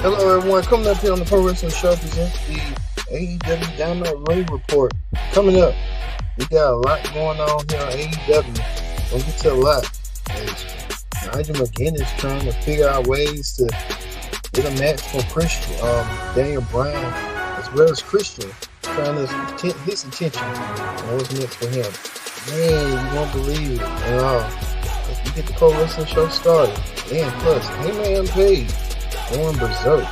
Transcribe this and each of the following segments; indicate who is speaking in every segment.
Speaker 1: Hello, everyone. Coming up here on the Pro Wrestling Show presents the AEW Dynamite Ring Report. Coming up, we got a lot going on here on AEW. Don't get to a lot. Nigel McGuinness is trying to figure out ways to get a match for Christian, Daniel Bryan, as well as Christian, trying to get his attention on what's next for him. Man, you won't believe it. If you get the Pro Wrestling Show started, and plus, Hangman unpaid. Going berserk.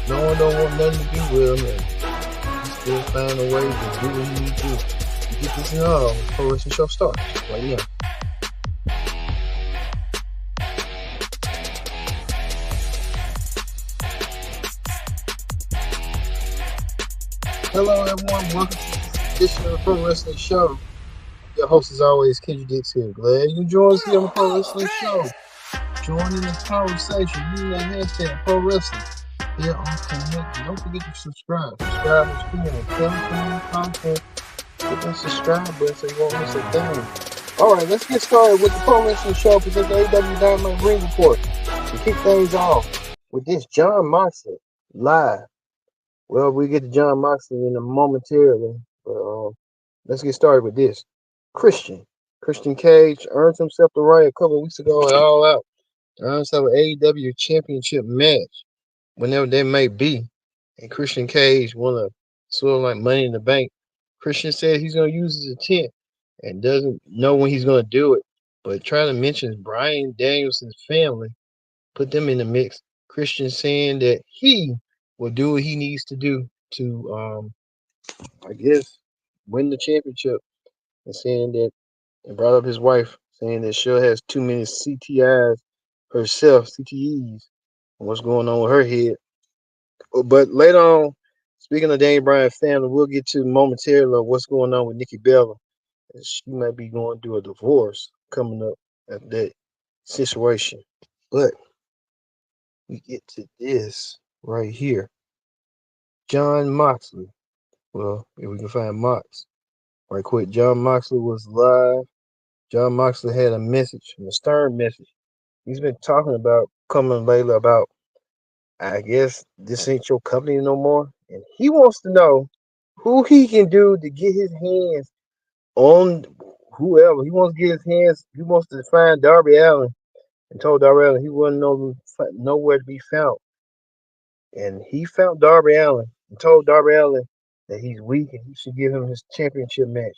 Speaker 1: No one don't want nothing to do with him, and he still find a way to do what he needs to do. You get this now, Pro Wrestling Show starts right now. Hello, everyone. Welcome to this edition of the Pro Wrestling Show. Your host, as always, Kendra Dix here. Glad you joined us here on the Pro Wrestling Show. Join in the conversation. Use that hashtag Pro Wrestling here on Connect. And don't forget to subscribe. Subscribe to Streamyard and tell them content. Hit that subscribe button so you won't miss a thing. All right, let's get started with the Pro Wrestling Show presenting the AEW Dynamite Ring Report. To kick things off with this Jon Moxley live. Well, we get to Jon Moxley in a momentarily, but let's get started with this. Christian Cage earned himself the right a couple of weeks ago at All Out. Earned himself an AEW championship match, whenever that may be. And Christian Cage won a sort of like Money in the Bank. Christian said he's going to use his intent and doesn't know when he's going to do it, but trying to mention Bryan Danielson's family, put them in the mix. Christian saying that he will do what he needs to do to, I guess, win the championship, and saying that, and brought up his wife, saying that she has too many CTIs herself, CTEs, and what's going on with her head. But later on, speaking of Daniel Bryan family, we'll get to momentarily of what's going on with Nikki Bella. She might be going through a divorce coming up at that situation. But we get to this right here. Jon Moxley. Well, if we can find Mox right quick. Jon Moxley was live. Jon Moxley had a message, a stern message. He's been talking about coming lately about, I guess this ain't your company no more. And he wants to know who he can do to get his hands on whoever. He wants to get his hands, he wants to find Darby Allin, and told Darby Allin he wasn't nowhere to be found. And he found Darby Allin and told Darby Allin that he's weak and he should give him his championship match.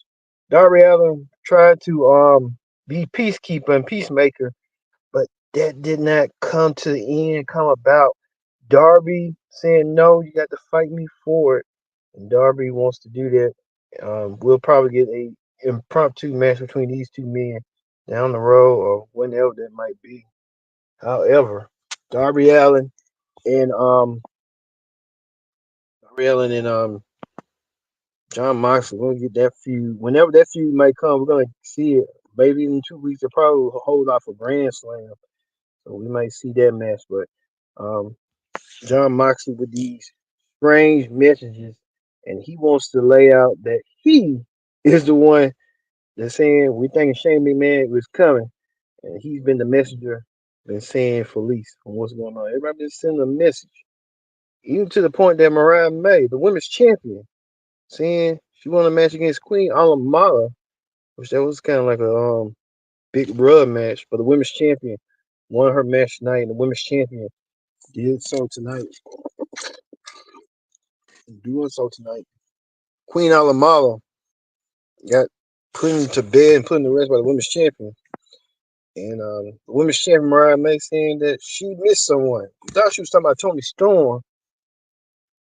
Speaker 1: Darby Allin tried to be peacekeeper and peacemaker, but that did not come about. Darby saying, no, you got to fight me for it. And Darby wants to do that. We'll probably get a impromptu match between these two men down the road or whenever that might be. However, Darby Allin and Jon Moxley, we're gonna get that feud. Whenever that feud might come, we're gonna see it. Maybe in 2 weeks, they'll probably hold off a Grand Slam. So we might see that match. But Jon Moxley with these strange messages, and he wants to lay out that he is the one that's saying we thinking Shane McMahon was coming, and he's been the messenger, been saying for least on what's going on. Everybody been sending a message, even to the point that Mariah May, the women's champion, saying she won a match against Queen Alamala, which that was kind of like a big rub match, but the women's champion won her match tonight, and the women's champion did so tonight. Doing so tonight. Queen Alamala got put to bed and put in the rest by the women's champion. And the women's champion Mariah May saying that she missed someone. I thought she was talking about Toni Storm,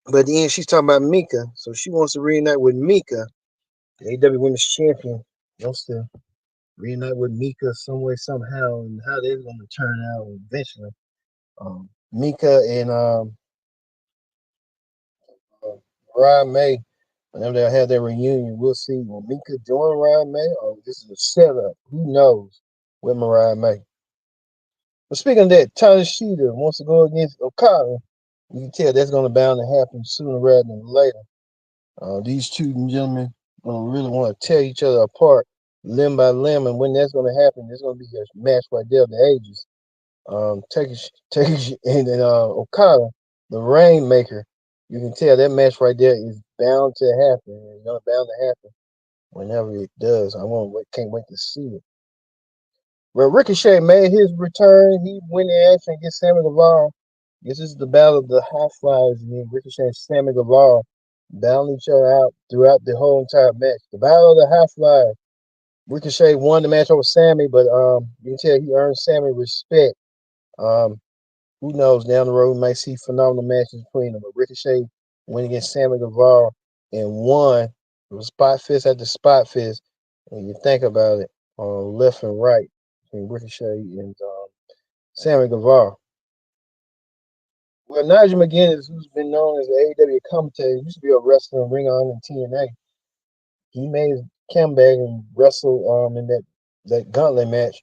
Speaker 1: but at the end she's talking about Mika. So she wants to reunite with Mika. The AEW Women's Champion wants to reunite with Mika some way, somehow, and how they're going to turn out eventually. Mika and Mariah May, whenever they have their reunion, we'll see. Will Mika join Mariah May, or this is a setup? Who knows with Mariah May? But speaking of that, Tanashita wants to go against Okada. You can tell that's going to bound to happen sooner rather than later. These two gentlemen going to really want to tear each other apart limb by limb, and when that's going to happen, there's going to be a match right there of the ages. Takeshi and Okada the Rainmaker. You can tell that match right there is bound to happen. It's bound to happen whenever it does. Can't wait to see it. Well, Ricochet made his return. He went in action against Sammy Guevara. This is the battle of the High Flyers. And then Ricochet and Sammy Guevara battling each other out throughout the whole entire match. The battle of the High Flyers. Ricochet won the match over Sammy, but you can tell he earned Sammy respect. Um, who knows, down the road we might see phenomenal matches between them. But Ricochet went against Sammy Guevara and won. It was spot fist after spot fist. When you think about it, left and right between Ricochet and Sammy Guevara. Well, Nigel McGuinness, who's been known as the AEW commentator, used to be a wrestler in Ring of Honor and TNA. He made his comeback and wrestled in that gauntlet match.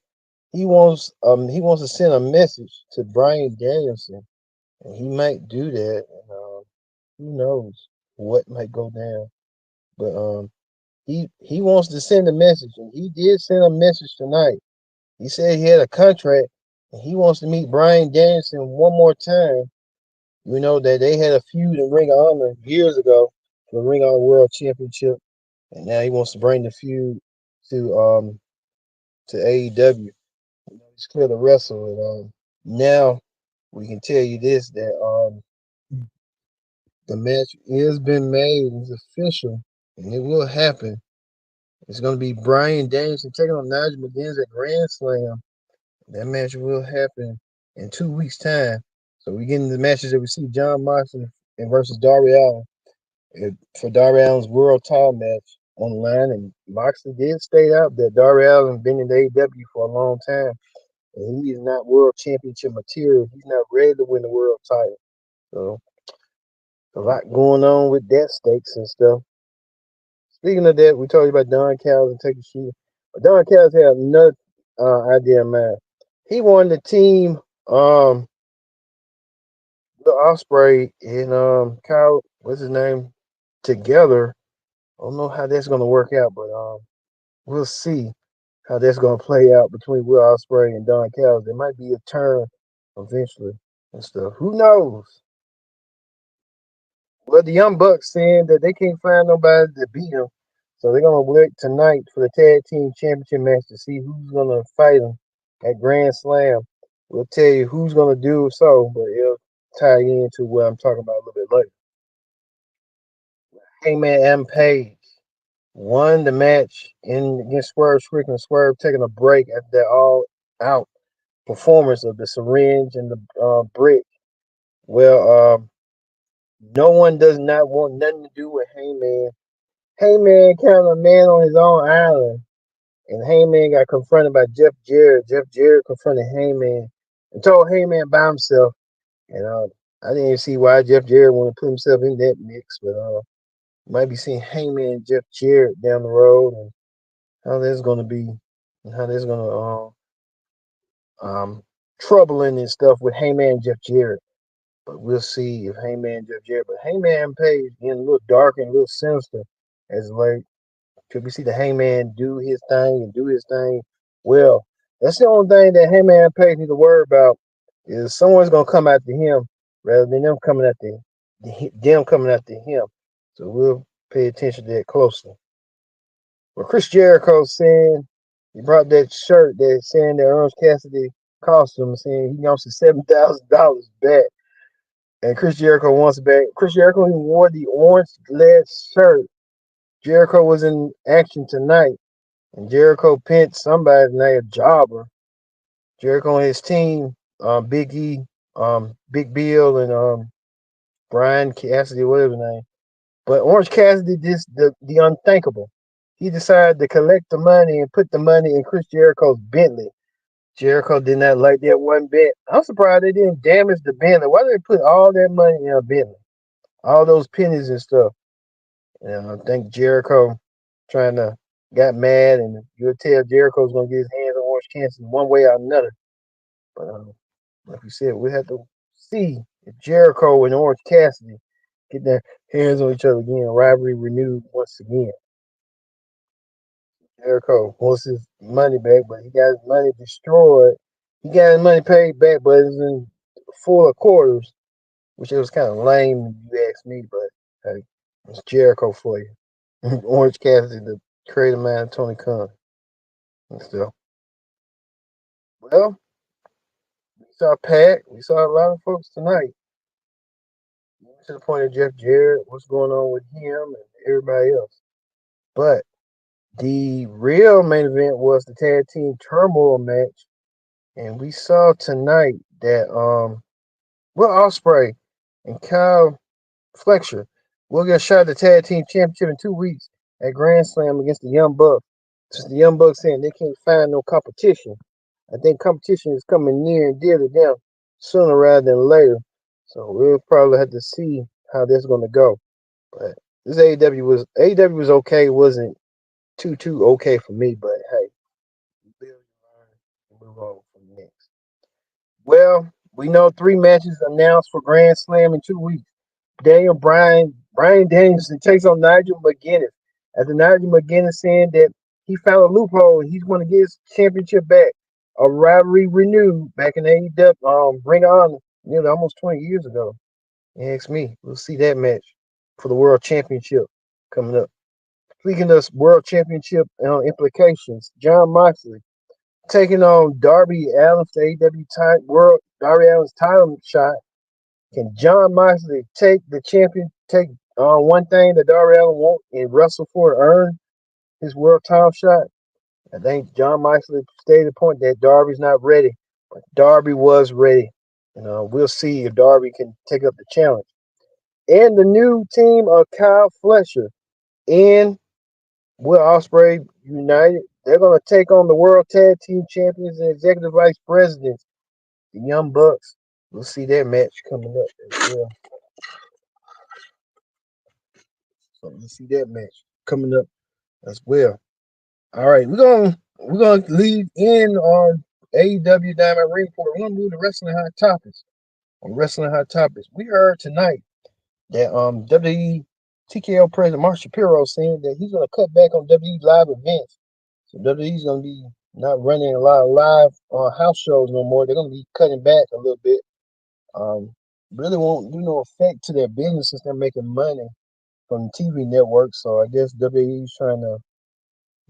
Speaker 1: He wants to send a message to Bryan Danielson, and he might do that. And, who knows what might go down? But he wants to send a message, and he did send a message tonight. He said he had a contract, and he wants to meet Bryan Danielson one more time. You know that they had a feud in Ring of Honor years ago for the Ring of Honor World Championship, and now he wants to bring the feud to AEW. You know, he's clear to wrestle, and now we can tell you this that the match has been made, it's official, and it will happen. It's going to be Bryan Danielson taking on Nigel McGuinness at Grand Slam. That match will happen in 2 weeks' time. So we get into the matches that we see John Moxley and versus Darby Allin for Darby Allin's world title match on the line. And Moxley did state out that Darby Allin been in AEW for a long time, and he is not world championship material. He's not ready to win the world title. So a lot going on with that stakes and stuff. Speaking of that, we told you about Don Callis and Takeshita. But Don Callis had another idea in mind. He wanted the team, the Ospreay and Kyle, what's his name, together. I don't know how that's gonna work out, but we'll see how that's gonna play out between Will Ospreay and Don Callis. There might be a turn eventually and stuff. Who knows? Well, the Young Bucks saying that they can't find nobody to beat them, so they're gonna work tonight for the tag team championship match to see who's gonna fight them at Grand Slam. We'll tell you who's gonna do so, but it'll tie into what I'm talking about a little bit later. Hangman and Page won the match against Swerve Strickland. Swerve taking a break after that all-out performance of the syringe and the brick. Well, no one does not want nothing to do with Hangman. Hangman kind of a man on his own island, and Hangman got confronted by Jeff Jarrett. Jeff Jarrett confronted Hangman and told Hangman by himself. And I didn't even see why Jeff Jarrett want to put himself in that mix, but might be seeing Hangman and Jeff Jarrett down the road, and how that's going to be, and how that's going to troubling and stuff with Hangman and Jeff Jarrett. But we'll see if Hangman and Jeff Jarrett. But Hangman Page getting a little dark and a little sinister as late. Could we see the Hangman do his thing and do his thing well? That's the only thing that Hangman Page need to worry about is someone's gonna come after him rather than them coming after him. So we'll pay attention to that closely. Well, Chris Jericho saying he brought that shirt that saying that Orange Cassidy cost him, saying he wants the $7,000 back. And Chris Jericho wants it back. Chris Jericho he wore the orange lead shirt. Jericho was in action tonight, and Jericho pinned somebody named Jobber. Jericho and his team, Big E, Big Bill, and Brian Cassidy, whatever his name. But Orange Cassidy did the unthinkable. He decided to collect the money and put the money in Chris Jericho's Bentley. Jericho did not like that one bit. I'm surprised they didn't damage the Bentley. Why did they put all that money in a Bentley? All those pennies and stuff. And I think Jericho trying to got mad, and you'll tell Jericho's gonna get his hands on Orange Cassidy one way or another. But like we said, we have to see if Jericho and Orange Cassidy get their hands on each other again. Rivalry renewed once again. Jericho wants his money back, but he got his money destroyed. He got his money paid back, but it's in full of quarters. which it was kind of lame if you ask me, but hey, it's Jericho for you. Orange Cassidy, the creative man, Tony Khan, and stuff. Well, we saw Pat. We saw a lot of folks tonight. To the point of Jeff Jarrett, what's going on with him and everybody else. But the real main event was the tag team turmoil match, and we saw tonight that Will Ospreay and Kyle Fletcher will get a shot at the tag team championship in 2 weeks at Grand Slam against the Young Bucks. Since the Young Bucks saying they can't find no competition, I think competition is coming near and dear to them sooner rather than later. So we'll probably have to see how that's going to go. But this AEW was okay. It wasn't too okay for me. But hey, build your line and move on from next. Well, we know 3 matches announced for Grand Slam in 2 weeks. Brian Danielson takes on Nigel McGuinness. After Nigel McGuinness saying that he found a loophole and he's going to get his championship back. A rivalry renewed back in AEW, Ring of Honor, nearly almost 20 years ago. You ask me, we'll see that match for the World Championship coming up. Speaking of World Championship implications, John Moxley taking on Darby Allin for AEW World Darby Allin's title shot. Can John Moxley take one thing that Darby Allin wants and wrestle for to earn his world title shot? I think John Moxley stated the point that Darby's not ready, but Darby was ready. We'll see if Darby can take up the challenge. And the new team of Kyle Fletcher and Will Ospreay united, they're going to take on the World Tag Team Champions and Executive Vice Presidents, the Young Bucks. We'll see that match coming up as well. So we'll see that match coming up as well. All right, we're gonna leave in on AEW Dynamite Ring Report. We're gonna move to Wrestling Hot Topics. On Wrestling Hot Topics, we heard tonight that WWE TKO president Mark Shapiro saying that he's gonna cut back on WWE live events. So WWE's gonna be not running a lot of live house shows no more. They're gonna be cutting back a little bit. Really won't do no effect to their business since they're making money from the TV network. So I guess WWE's trying to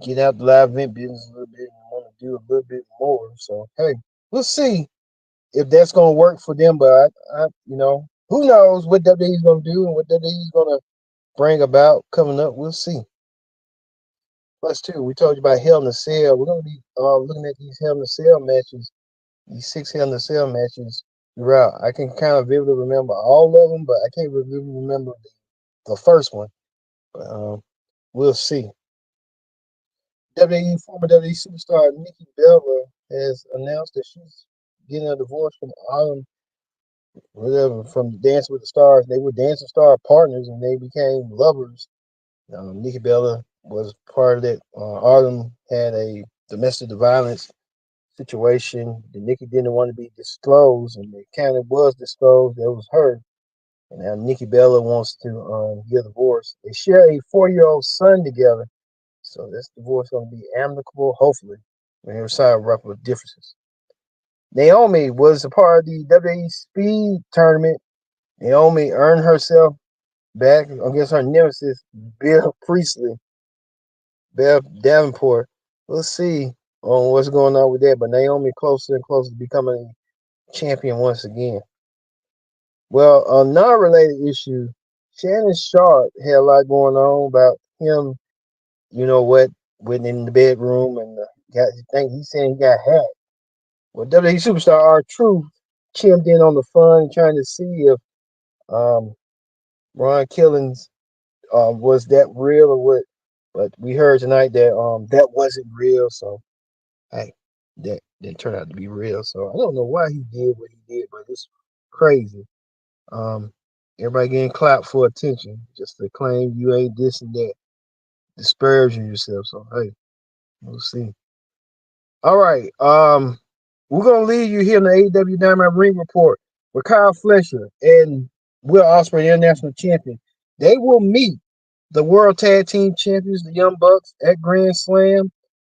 Speaker 1: get out the live event business a little bit and want to do a little bit more. So hey, we'll see if that's gonna work for them. But who knows what WWE's gonna do and what WWE's gonna bring about coming up. We'll see. Plus, too, we told you about Hell in a Cell. We're gonna be looking at these Hell in a Cell matches, these 6 Hell in a Cell matches throughout. I can kind of vividly remember all of them, but I can't vividly remember the first one. But we'll see. Former WWE superstar Nikki Bella has announced that she's getting a divorce from from Dancing with the Stars. They were Dancing Star partners and they became lovers. Nikki Bella was part of that. Autumn had a domestic violence situation that Nikki didn't want to be disclosed, and it kind of was disclosed that it was her. And now Nikki Bella wants to get a divorce. They share a 4-year-old son together. So this divorce is going to be amicable, hopefully, when every side ruffle with differences. Naomi was a part of the WWE Speed Tournament. Naomi earned herself back against her nemesis, Beth Davenport. We'll see on what's going on with that, but Naomi closer and closer to becoming a champion once again. Well, a non-related issue, Shannon Sharp had a lot going on about him, went in the bedroom and he's saying he got hacked. Well, WWE superstar R-Truth chimed in on the fun, trying to see if Ron Killings was that real or what. But we heard tonight that that wasn't real. So hey, that turned out to be real. So I don't know why he did what he did, but it's crazy. Everybody getting clapped for attention just to claim you ain't this and that, disparaging yourself. So hey, we'll see. All right. We're gonna leave you here in the AEW Dynamite Ring Report with Kyle Fletcher and Will Ospreay, International Champion. They will meet the World Tag Team Champions, the Young Bucks, at Grand Slam.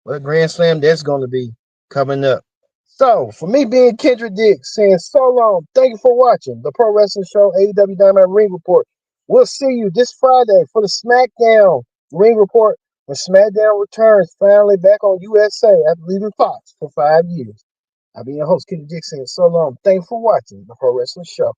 Speaker 1: What Grand Slam that's going to be coming up. So, for me being Kendrick Dix, saying so long, thank you for watching the Pro Wrestling Show AEW Dynamite Ring Report. We'll see you this Friday for the SmackDown Ring Report when SmackDown returns finally back on USA after leaving Fox for 5 years. I'll be your host, Kendrick Dix, saying so long, thank you for watching the Pro Wrestling Show.